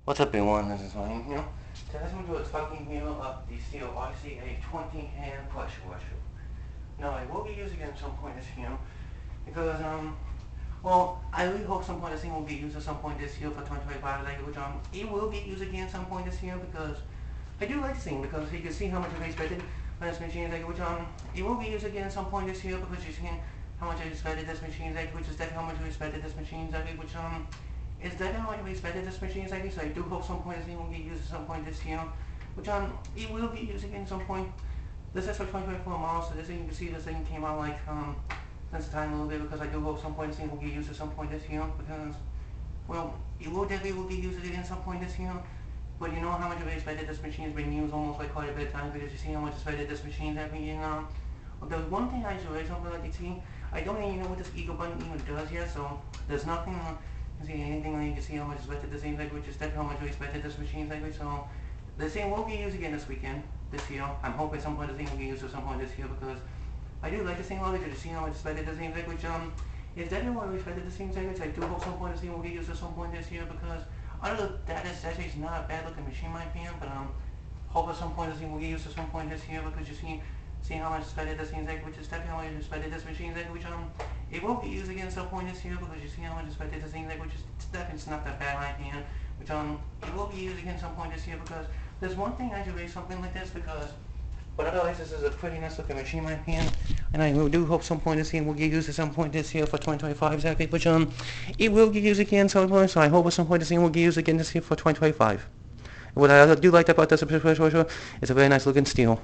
What's up, everyone? This is Wayne. Today I'm going to do a tucking wheel of the Stihl RCA 20-hand pressure washer. Now, I will be using it at some point this year because, well, I really hope some point this thing will be used at some point this year for 2025, which it will be used again at some point this year because I do like this thing because you can see how much I expected on this machine, which it will be used again at some point this year because you're seeing how much I expected this machine, which is definitely how much we expected this machine, which is definitely how much we expected this machine, so I do hope some point this thing will get used at some point this year, which it will be used again at some point. This is for 2024 model, so this thing, you can see this thing came out like since the time a little bit because I do hope some point this thing will get used at some point this year because, well, it will definitely be used again at some point this year. But you know how much of I expected this machine has been used almost like quite a bit of time because you see how much expected this machine has been used. The one thing I should something like you see, I don't even know what this eagle button even does yet, so there's nothing see anything like you can see how much expected this thing which is definitely how much we expected this machine so this thing will be used again this weekend, this year. I'm hoping some point this thing will be used at some point this year because I do like this thing a lot because you see how much expected this thing which is definitely what we expected this thing which I do hope some point this thing will get used at some point this year because other than that, it's actually not a bad looking machine in my opinion, but hope at some point this thing will get used at some point this year because you see how much expected this thing which is definitely how much expected this machine which it will be used again at some point this year because you see how much expected this thing which is definitely not that bad in my opinion, which it will be used again at some point this year because there's one thing I should raise something like this because but otherwise this is a pretty nice looking machine in my opinion, and I do hope some point this thing will get used at some point this year for 2025 exactly, which it will get used again so I hope at some point this thing will get used again this year for 2025. What I do like about this, it's a very nice looking Stihl.